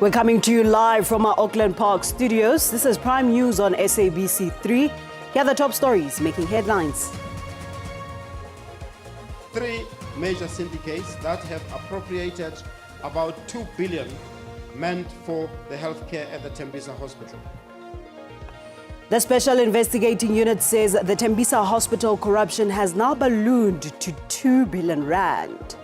We're coming to you live from our Auckland Park studios. This is Prime News on SABC 3. Here are the top stories making headlines. 3 major syndicates that have appropriated about 2 billion meant for the healthcare at the Tembisa hospital. The Special Investigating Unit says the Tembisa hospital corruption has now ballooned to 2 billion rand.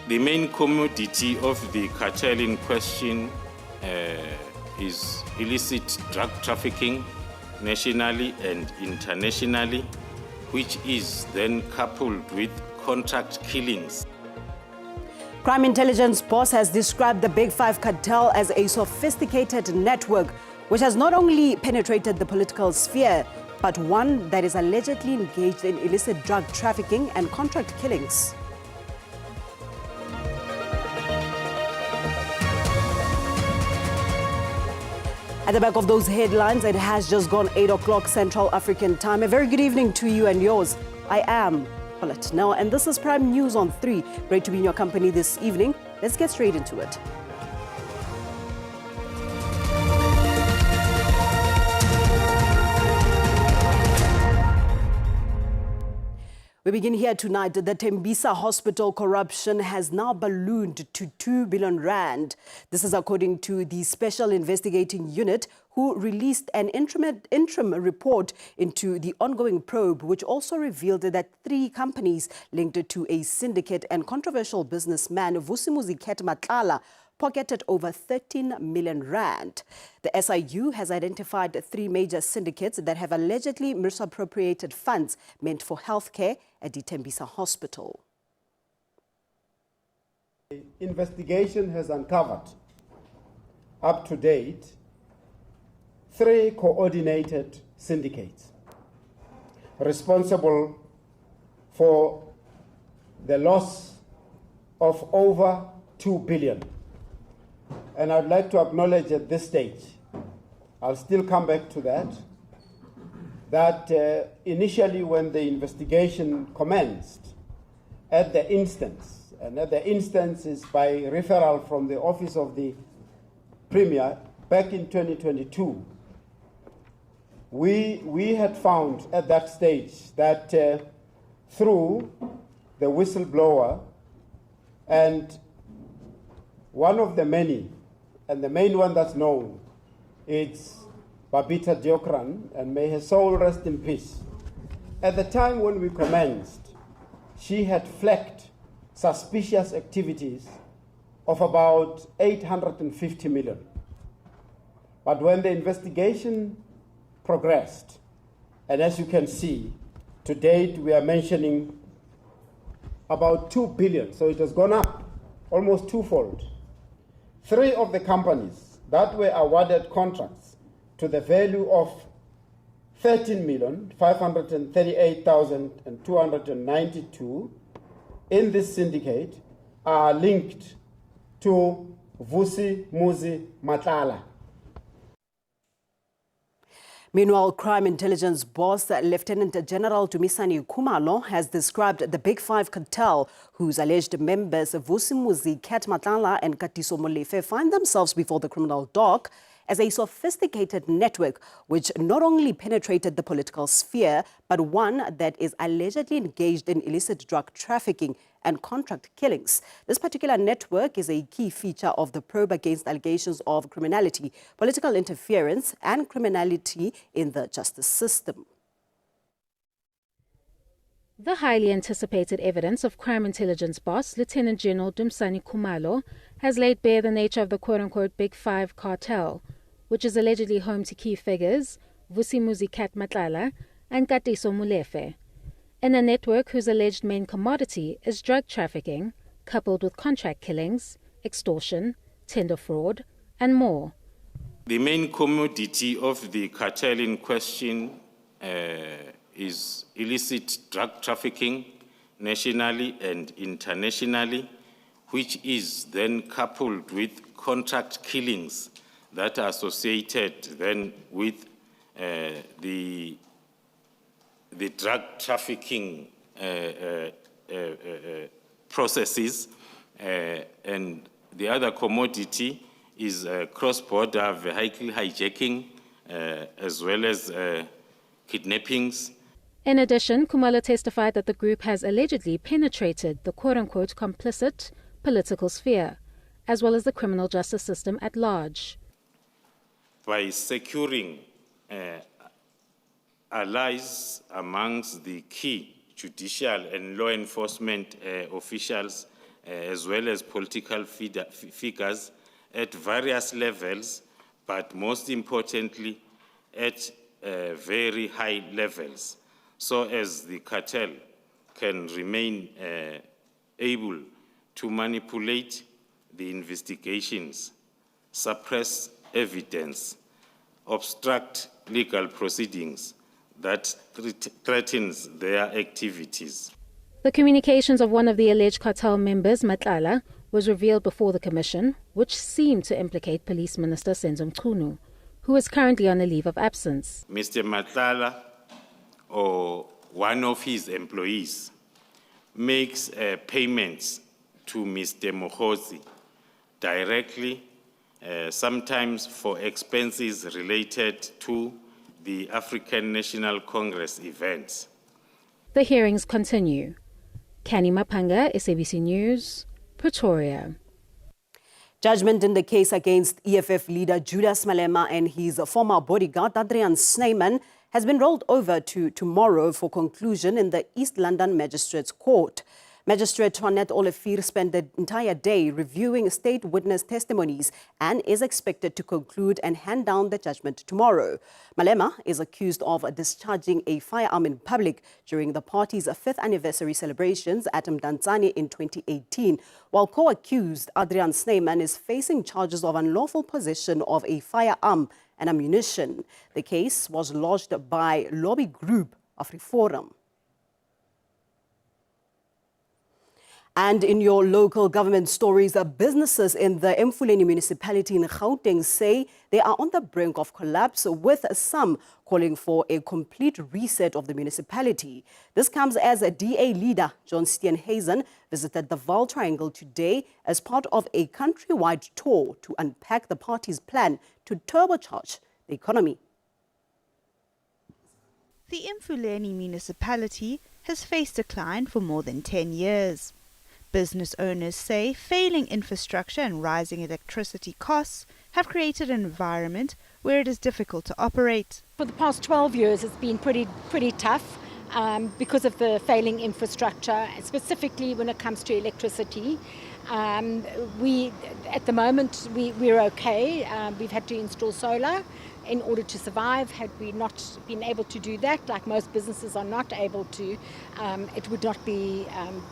The main commodity of the cartel in question is illicit drug trafficking nationally and internationally, which is then coupled with contract killings. Crime intelligence boss has described the Big Five cartel as a sophisticated network which has not only penetrated the political sphere, but one that is allegedly engaged in illicit drug trafficking and contract killings. At the back of those headlines, it has just gone 8 o'clock Central African time. A very good evening to you and yours. I am Paulette Nell, and this is Prime News on 3. Great to be in your company this evening. Let's get straight into it. We begin here tonight. The Tembisa hospital corruption has now ballooned to 2 billion rand. This is according to the Special Investigating Unit, who released an interim report into the ongoing probe, which also revealed that 3 companies linked to a syndicate and controversial businessman, Vusimuzi Matlala, pocketed over 13 million rand. The SIU has identified 3 major syndicates that have allegedly misappropriated funds meant for healthcare at the Tembisa hospital. The investigation has uncovered, up to date, 3 coordinated syndicates responsible for the loss of over 2 billion. And I'd like to acknowledge at this stage, I'll still come back to that initially when the investigation commenced, at the instance is by referral from the Office of the Premier back in 2022, we had found at that stage that through the whistleblower and one of the many, and the main one that's known, it's Babita Diokran, and may her soul rest in peace. At the time when we commenced, she had flagged suspicious activities of about 850 million. But when the investigation progressed, and as you can see, to date we are mentioning about 2 billion, so it has gone up almost twofold. 3 of the companies that were awarded contracts to the value of 13,538,292 in this syndicate are linked to Vusimuzi Matlala. Meanwhile, crime intelligence boss Lieutenant General Tumisani Khumalo has described the Big Five cartel, whose alleged members Vusimuzi Matlala and Katiso Molefe find themselves before the criminal dock, as a sophisticated network which not only penetrated the political sphere, but one that is allegedly engaged in illicit drug trafficking and contract killings. This particular network is a key feature of the probe against allegations of criminality, political interference, and criminality in the justice system. The highly anticipated evidence of crime intelligence boss, Lieutenant General Tumisani Khumalo, has laid bare the nature of the quote-unquote Big Five cartel, which is allegedly home to key figures, Vusimuzi Matlala and Katiso Molefe, in a network whose alleged main commodity is drug trafficking, coupled with contract killings, extortion, tender fraud, and more. The main commodity of the cartel in question is illicit drug trafficking nationally and internationally, which is then coupled with contract killings that are associated then with the drug trafficking processes and The other commodity is cross-border vehicle hijacking, as well as kidnappings. In addition, Khumalo testified that the group has allegedly penetrated the quote-unquote complicit political sphere, as well as the criminal justice system at large. By securing allies amongst the key judicial and law enforcement officials, as well as political figures at various levels, but most importantly, at very high levels, so as the cartel can remain able to manipulate the investigations, suppress evidence, obstruct legal proceedings that threatens their activities. The communications of one of the alleged cartel members, Matlala, was revealed before the commission, which seemed to implicate Police Minister Senzo Mchunu, who is currently on a leave of absence. Mr. Matlala, or one of his employees, makes payments to Mr. Mohozi directly, sometimes for expenses related to the African National Congress events. The hearings continue. Kani Mapanga, SABC News, Pretoria. Judgment in the case against EFF leader Julius Malema and his former bodyguard Adrian Snyman has been rolled over to tomorrow for conclusion in the East London Magistrates Court. Magistrate Toinette Olefir spent the entire day reviewing state witness testimonies and is expected to conclude and hand down the judgment tomorrow. Malema is accused of discharging a firearm in public during the party's 5th anniversary celebrations at Mdantsane in 2018, while co-accused Adrian Snyman is facing charges of unlawful possession of a firearm and ammunition. The case was lodged by lobby group AfriForum. And in your local government stories, businesses in the Mfuleni municipality in Gauteng say they are on the brink of collapse, with some calling for a complete reset of the municipality. This comes as a DA leader, John Steenhuisen, visited the Vaal Triangle today as part of a countrywide tour to unpack the party's plan to turbocharge the economy. The Mfuleni municipality has faced decline for more than 10 years. Business owners say failing infrastructure and rising electricity costs have created an environment where it is difficult to operate. For the past 12 years, it's been pretty tough because of the failing infrastructure, specifically when it comes to electricity. At the moment, we're okay. We've had to install solar in order to survive. Had we not been able to do that, like most businesses are not able to, it would not be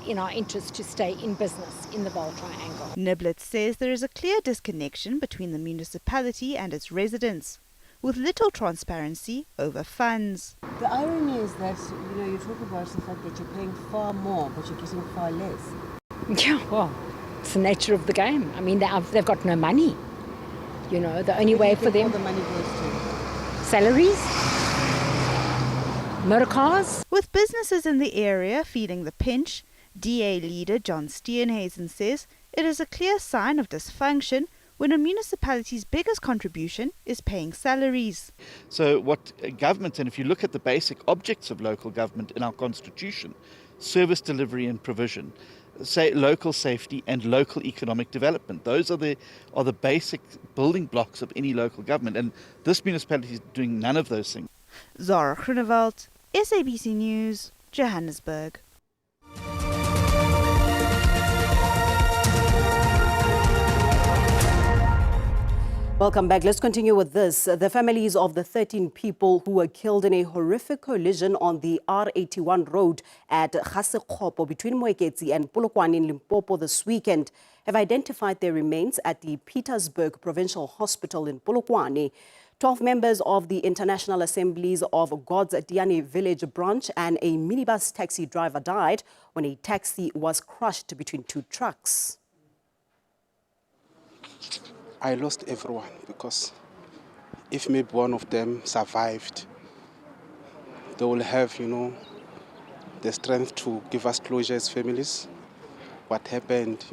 in our interest to stay in business in the Vaal Triangle. Niblet says there is a clear disconnection between the municipality and its residents, with little transparency over funds. The irony is that, you talk about the fact that you're paying far more, but you're getting far less. Yeah, well, it's the nature of the game. I mean, they've got no money. The only way for them... All the money goes to salaries, motor cars. With businesses in the area feeling the pinch, DA leader John Steenhuisen says it is a clear sign of dysfunction when a municipality's biggest contribution is paying salaries. So what government, and if you look at the basic objects of local government in our constitution, service delivery and provision, say local safety and local economic development. Those are the basic building blocks of any local government, and this municipality is doing none of those things. Zara Groenewald, SABC News, Johannesburg. Welcome back. Let's continue with this. The families of the 13 people who were killed in a horrific collision on the R81 road at Gasekgopo between Moeketsi and Polokwane in Limpopo this weekend have identified their remains at the Pietersburg Provincial Hospital in Polokwane. 12 members of the International Assemblies of God's Diane Village branch and a minibus taxi driver died when a taxi was crushed between two trucks. I lost everyone, because if maybe one of them survived, they will have, the strength to give us closure as families. What happened,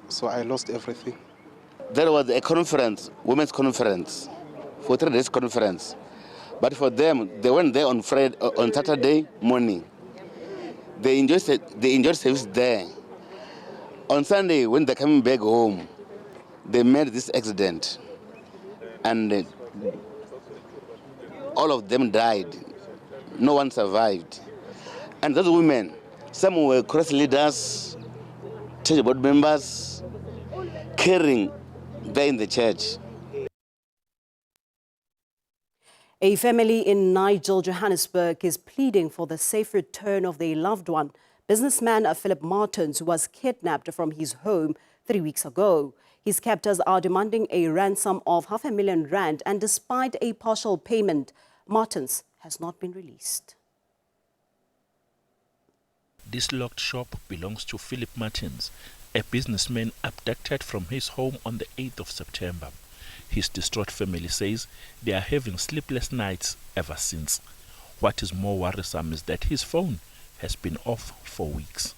So I lost everything. There was a conference, women's conference, for 3 days conference. But for them, they went there on Saturday morning. They enjoyed service there. On Sunday, when they're coming back home, they made this accident. And all of them died. No one survived. And those women, some were cross leaders, church board members, caring there in the church. A family in Nigel, Johannesburg is pleading for the safe return of their loved one, businessman Philip Martins, who was kidnapped from his home 3 weeks ago. His captors are demanding a ransom of R500,000, and despite a partial payment, Martins has not been released. This locked shop belongs to Philip Martins, a businessman abducted from his home on the 8th of September. His distraught family says they are having sleepless nights ever since. What is more worrisome is that his phone has been off for weeks.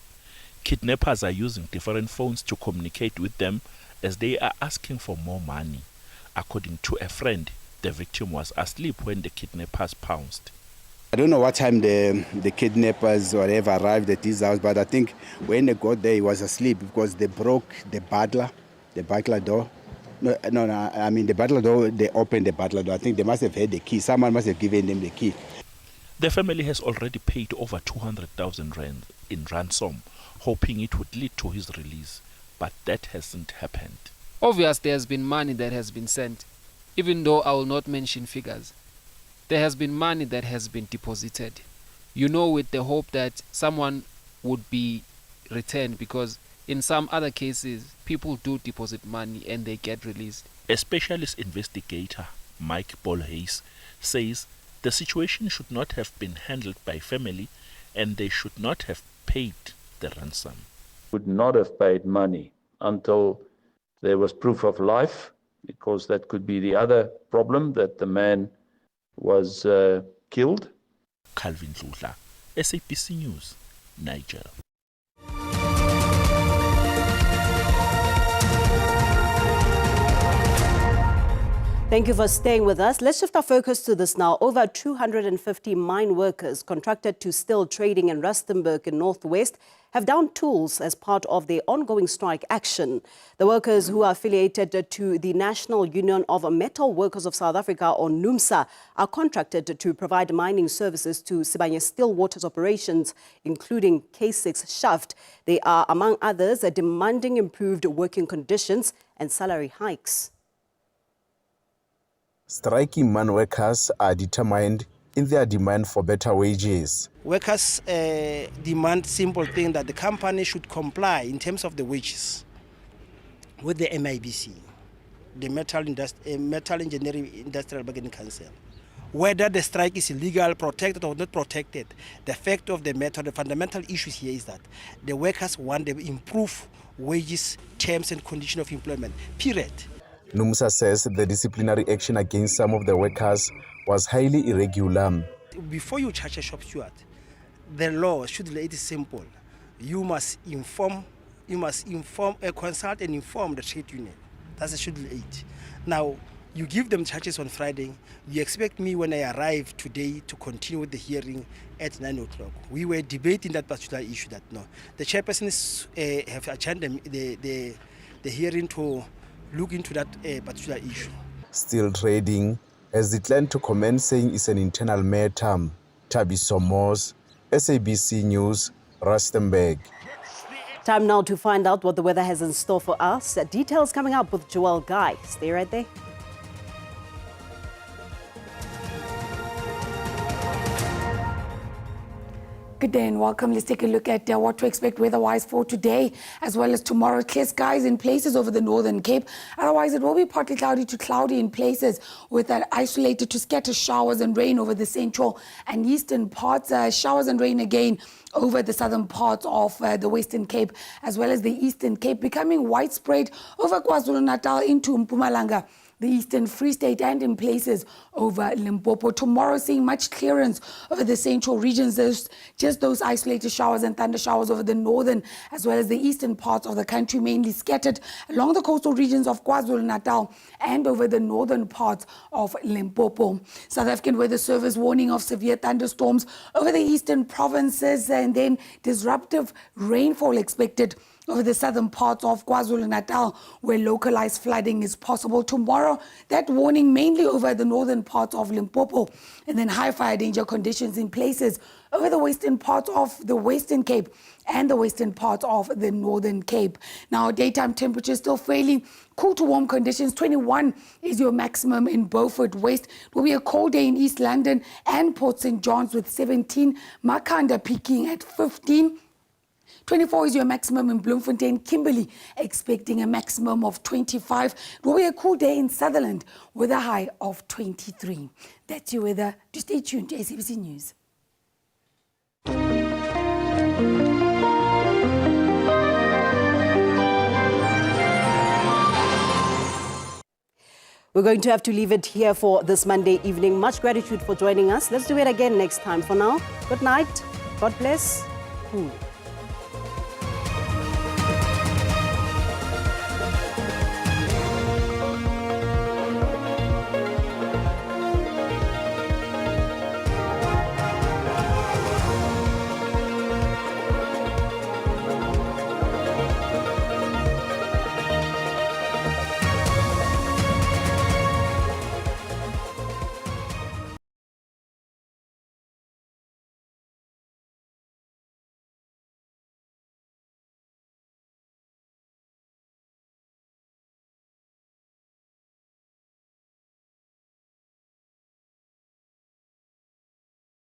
Kidnappers are using different phones to communicate with them as they are asking for more money. According to a friend, the victim was asleep when the kidnappers pounced. I don't know what time the kidnappers or whatever arrived at his house, but I think when they got there, he was asleep because they broke the butler door. I mean the butler door, they opened the butler door. I think they must have had the key. Someone must have given them the key. The family has already paid over 200,000 rand in ransom, hoping it would lead to his release, but that hasn't happened. Obviously, there has been money that has been sent, even though I will not mention figures. There has been money that has been deposited, with the hope that someone would be returned, because in some other cases, people do deposit money and they get released. A specialist investigator, Mike Bolhais, says the situation should not have been handled by family and they should not have paid the ransom. Would not have paid money until there was proof of life, because that could be the other problem, that the man was killed. Calvin Dludla, SABC News, Niger. Thank you for staying with us. Let's shift our focus to this now. Over 250 mine workers contracted to Still Trading in Rustenburg in Northwest have downed tools as part of their ongoing strike action. The workers, who are affiliated to the National Union of Metal Workers of South Africa, or NUMSA, are contracted to provide mining services to Sibanye Stillwater's operations, including K6 shaft. They are, among others, demanding improved working conditions and salary hikes. Striking mine workers are determined in their demand for better wages. Workers demand simple thing that the company should comply in terms of the wages with the MIBC, the Metal Engineering Industrial Bargaining Council. Whether the strike is illegal, protected or not protected, the fact of the matter, the fundamental issues here is that the workers want to improve wages, terms and conditions of employment, period. NUMSA says the disciplinary action against some of the workers was highly irregular. Before you charge a shop steward, the law should it is simple. You must consult and inform the trade union. That's a Schedule 8. Now, you give them charges on Friday. You expect me when I arrive today to continue with the hearing at 9 o'clock. We were debating that particular issue that no. The chairpersons have adjourned the hearing to look into that particular issue. Still Trading has declined to comment, saying it's an internal matter. Tembisa, SABC News, Rustenburg. Time now to find out what the weather has in store for us. Details coming up with Joel Guy. Stay right there. Good day and welcome. Let's take a look at what to expect weather-wise for today as well as tomorrow. Clear skies in places over the Northern Cape. Otherwise, it will be partly cloudy to cloudy in places with that isolated to scattered showers and rain over the central and eastern parts. Showers and rain again over the southern parts of the Western Cape as well as the Eastern Cape, becoming widespread over KwaZulu-Natal into Mpumalanga. the Eastern Free State and in places over Limpopo. Tomorrow seeing much clearance over the central regions. There's just those isolated showers and thunder showers over the northern as well as the eastern parts of the country, mainly scattered along the coastal regions of KwaZulu-Natal and over the northern parts of Limpopo. South African Weather Service warning of severe thunderstorms over the eastern provinces and then disruptive rainfall expected over the southern parts of KwaZulu-Natal, where localized flooding is possible. Tomorrow, that warning mainly over the northern parts of Limpopo, and then high fire danger conditions in places over the western parts of the Western Cape and the western parts of the Northern Cape. Now, daytime temperatures still fairly cool to warm conditions. 21 is your maximum in Beaufort West. It will be a cold day in East London and Port St. John's with 17. Makhanda peaking at 15. 24 is your maximum in Bloemfontein. Kimberley expecting a maximum of 25. It will be a cool day in Sutherland with a high of 23. That's your weather. Just stay tuned to SABC News. We're going to have to leave it here for this Monday evening. Much gratitude for joining us. Let's do it again next time. For now, good night. God bless. Cool.